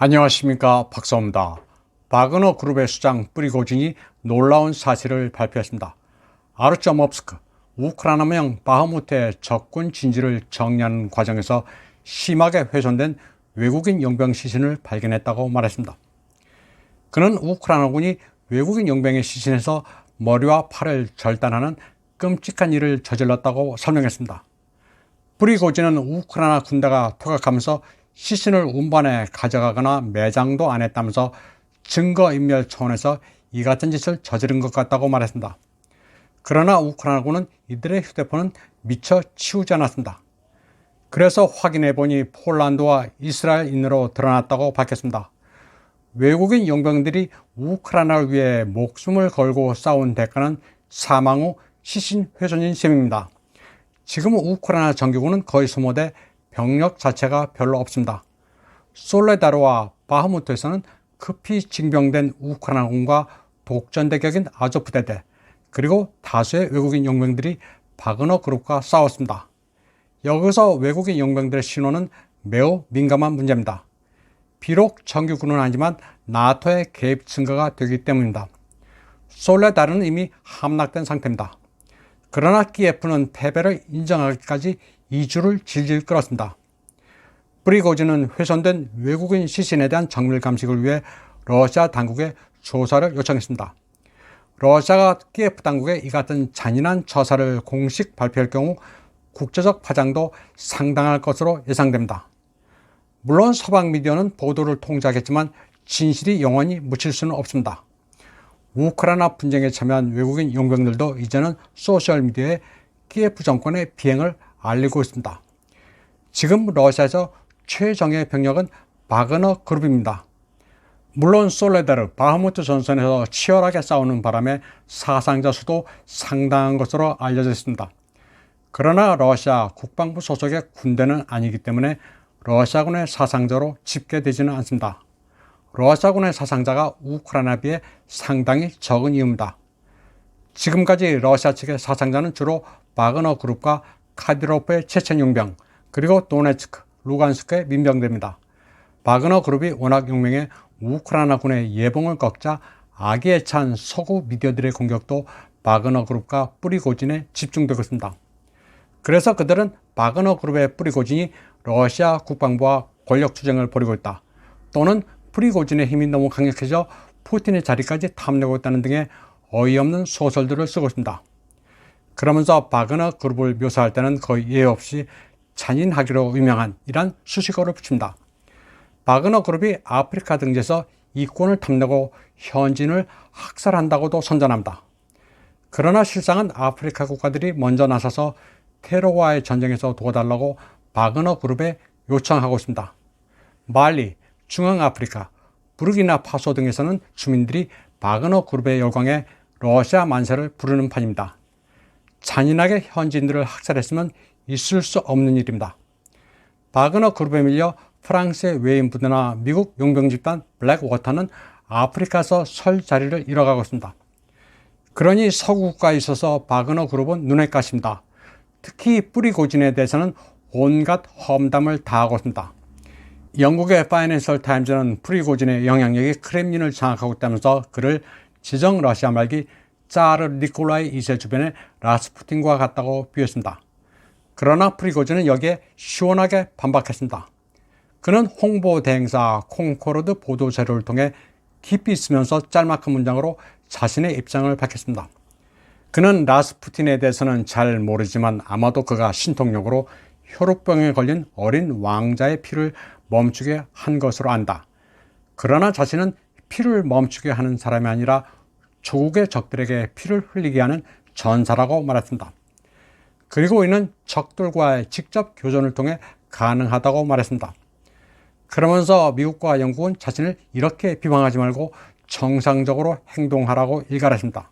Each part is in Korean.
안녕하십니까, 박사입니다. 바그너 그룹의 수장 프리고진이 놀라운 사실을 발표했습니다. 아르점옵스크, 우크라이나명 바흐무트의 적군 진지를 정리하는 과정에서 심하게 훼손된 외국인 용병 시신을 발견했다고 말했습니다. 그는 우크라이나군이 외국인 용병의 시신에서 머리와 팔을 절단하는 끔찍한 일을 저질렀다고 설명했습니다. 프리고진은 우크라이나 군대가 퇴각하면서 시신을 운반해 가져가거나 매장도 안 했다면서 증거인멸 차원에서 이 같은 짓을 저지른 것 같다고 말했습니다. 그러나 우크라이나군은 이들의 휴대폰은 미처 치우지 않았습니다. 그래서 확인해보니 폴란드와 이스라엘인으로 드러났다고 밝혔습니다. 외국인 용병들이 우크라이나를 위해 목숨을 걸고 싸운 대가는 사망 후 시신 훼손인 셈입니다. 지금 우크라이나 정규군은 거의 소모돼 병력 자체가 별로 없습니다. 솔레다르와 바흐무트에서는 급히 징병된 우크라이나군과 독전대 격인 아조프대대 그리고 다수의 외국인 용병들이 바그너 그룹과 싸웠습니다. 여기서 외국인 용병들의 신원은 매우 민감한 문제입니다. 비록 정규군은 아니지만 나토의 개입 증거가 되기 때문입니다. 솔레다르는 이미 함락된 상태입니다. 그러나 키예프는 패배를 인정하기까지 2주를 질질 끌었습니다. 프리고진은 훼손된 외국인 시신에 대한 정밀 감식을 위해 러시아 당국에 조사를 요청했습니다. 러시아가 키예프 당국에 이 같은 잔인한 처사를 공식 발표할 경우 국제적 파장도 상당할 것으로 예상됩니다. 물론 서방 미디어는 보도를 통제하겠지만 진실이 영원히 묻힐 수는 없습니다. 우크라이나 분쟁에 참여한 외국인 용병들도 이제는 소셜미디어에 키예프 정권의 비행을 알리고 있습니다. 지금 러시아에서 최정예 병력은 바그너 그룹입니다. 물론 솔레다르, 바흐무트 전선에서 치열하게 싸우는 바람에 사상자 수도 상당한 것으로 알려져 있습니다. 그러나 러시아 국방부 소속의 군대는 아니기 때문에 러시아군의 사상자로 집계되지는 않습니다. 러시아군의 사상자가 우크라이나에 비해 상당히 적은 이유입니다. 지금까지 러시아 측의 사상자는 주로 바그너 그룹과 카디로프의 체첸 용병, 그리고 도네츠크, 루간스크의 민병대입니다. 바그너 그룹이 워낙 용맹해 우크라이나군의 예봉을 꺾자 악의에 찬 서구 미디어들의 공격도 바그너 그룹과 프리고진에 집중되고 있습니다. 그래서 그들은 바그너 그룹의 프리고진이 러시아 국방부와 권력 투쟁을 벌이고 있다, 또는 프리고진의 힘이 너무 강력해져 푸틴의 자리까지 탐내고 있다는 등의 어이없는 소설들을 쓰고 있습니다. 그러면서 바그너 그룹을 묘사할 때는 거의 예외 없이 잔인하기로 유명한 이란 수식어를 붙입니다. 바그너 그룹이 아프리카 등지에서 이권을 탐내고 현지인을 학살한다고도 선전합니다. 그러나 실상은 아프리카 국가들이 먼저 나서서 테러와의 전쟁에서 도와달라고 바그너 그룹에 요청하고 있습니다. 말리, 중앙아프리카, 부르키나파소 등에서는 주민들이 바그너 그룹의 열광에 러시아 만세를 부르는 판입니다. 잔인하게 현지인들을 학살했으면 있을 수 없는 일입니다. 바그너 그룹에 밀려 프랑스의 외인 부대나 미국 용병 집단 블랙워터는 아프리카에서 설 자리를 잃어가고 있습니다. 그러니 서구 국가에 있어서 바그너 그룹은 눈에 가십니다. 특히 프리고진에 대해서는 온갖 험담을 다하고 있습니다. 영국의 파이낸셜 타임즈는 프리고진의 영향력이 크렘린을 장악하고 있다면서 그를 지정 러시아 말기 짜르 니콜라이 2세 주변의 라스푸틴과 같다고 비유했습니다. 그러나 프리고진은 여기에 시원하게 반박했습니다. 그는 홍보 대행사 콩코르드 보도 자료를 통해 깊이 있으면서 짤막한 문장으로 자신의 입장을 밝혔습니다. 그는 라스푸틴에 대해서는 잘 모르지만 아마도 그가 신통력으로 혈우병에 걸린 어린 왕자의 피를 멈추게 한 것으로 안다. 그러나 자신은 피를 멈추게 하는 사람이 아니라 조국의 적들에게 피를 흘리게 하는 전사라고 말했습니다. 그리고 이는 적들과의 직접 교전을 통해 가능하다고 말했습니다. 그러면서 미국과 영국은 자신을 이렇게 비방하지 말고 정상적으로 행동하라고 일갈했습니다.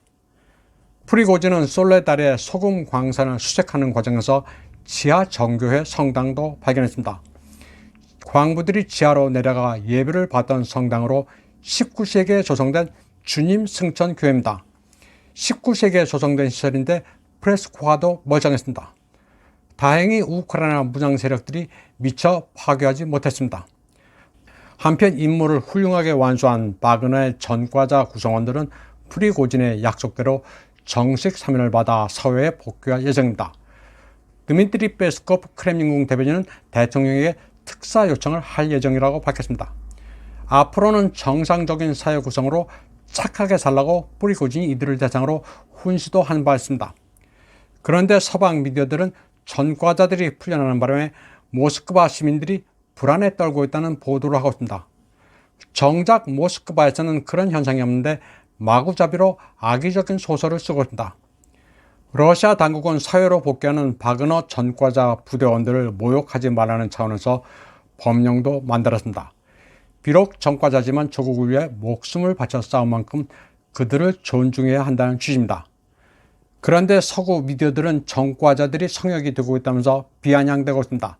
프리고진은 솔레다르의 소금 광산을 수색하는 과정에서 지하 정교회 성당도 발견했습니다. 광부들이 지하로 내려가 예배를 받던 성당으로 19세기에 조성된 주님 승천 교회입니다. 19세기에 조성된 시설인데 프레스코아도 멀쩡했습니다. 다행히 우크라이나 무장 세력들이 미처 파괴하지 못했습니다. 한편 임무를 훌륭하게 완수한 바그너의 전과자 구성원들은 프리고진의 약속대로 정식 사면을 받아 사회에 복귀할 예정입니다. 드미트리 페스코프 크렘린궁 대변인은 대통령에게 특사 요청을 할 예정이라고 밝혔습니다. 앞으로는 정상적인 사회 구성으로 착하게 살라고 프리고진이 이들을 대상으로 훈시도 한 바 있습니다. 그런데 서방 미디어들은 전과자들이 풀려나는 바람에 모스크바 시민들이 불안에 떨고 있다는 보도를 하고 있습니다. 정작 모스크바에서는 그런 현상이 없는데 마구잡이로 악의적인 소설을 쓰고 있습니다. 러시아 당국은 사회로 복귀하는 바그너 전과자 부대원들을 모욕하지 말라는 차원에서 법령도 만들었습니다. 비록 전과자지만 조국을 위해 목숨을 바쳐 싸운 만큼 그들을 존중해야 한다는 취지입니다. 그런데 서구 미디어들은 전과자들이 성역이 되고 있다면서 비아냥대고 있습니다.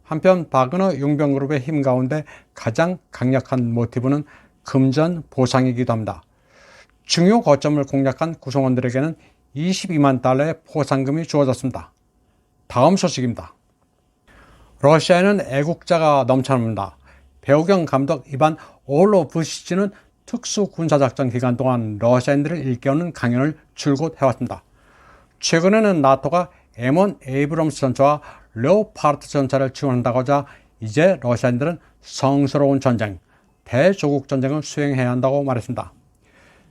한편 바그너 용병그룹의 힘 가운데 가장 강력한 모티브는 금전 보상이기도 합니다. 중요 거점을 공략한 구성원들에게는 22만 달러의 포상금이 주어졌습니다. 다음 소식입니다. 러시아에는 애국자가 넘쳐납니다. 배우 겸 감독 이반 올로브시치는 특수군사작전 기간 동안 러시아인들을 일깨우는 강연을 줄곧 해왔습니다. 최근에는 나토가 M1 에이브럼스 전차와 레오파르트 전차를 지원한다고 하자 이제 러시아인들은 성스러운 전쟁, 대조국 전쟁을 수행해야 한다고 말했습니다.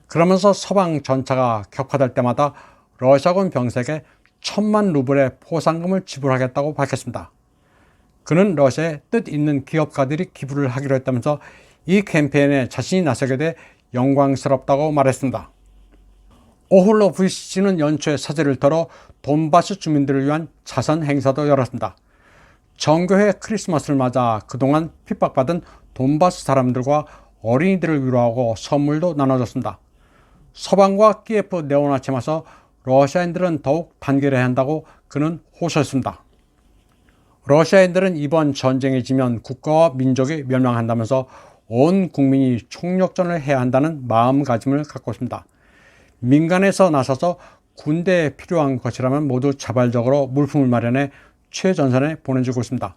그러면서 서방 전차가 격파될 때마다 러시아군 병사에게 1,000만 루블의 포상금을 지불하겠다고 밝혔습니다. 그는 러시아에 뜻 있는 기업가들이 기부를 하기로 했다면서 이 캠페인에 자신이 나서게 돼 영광스럽다고 말했습니다. 오홀로브시치는 연초에 사제를 털어 돈바스 주민들을 위한 자선 행사도 열었습니다. 정교회 크리스마스를 맞아 그동안 핍박받은 돈바스 사람들과 어린이들을 위로하고 선물도 나눠줬습니다. 서방과 키예프 네오나치에 맞서 러시아인들은 더욱 단결해야 한다고 그는 호소했습니다. 러시아인들은 이번 전쟁에 지면 국가와 민족이 멸망한다면서 온 국민이 총력전을 해야 한다는 마음가짐을 갖고 있습니다. 민간에서 나서서 군대에 필요한 것이라면 모두 자발적으로 물품을 마련해 최전선에 보내주고 있습니다.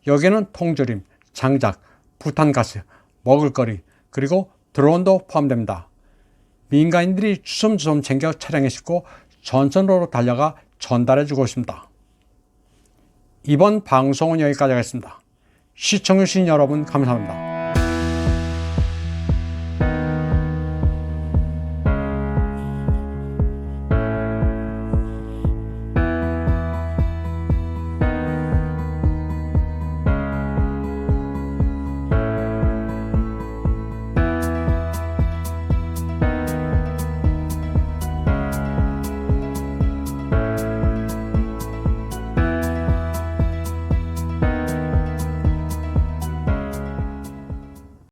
여기에는 통조림, 장작, 부탄가스, 먹을거리, 그리고 드론도 포함됩니다. 민간인들이 주섬주섬 챙겨 차량에 싣고 전선으로 달려가 전달해주고 있습니다. 이번 방송은 여기까지 하겠습니다. 시청해주신 여러분 감사합니다.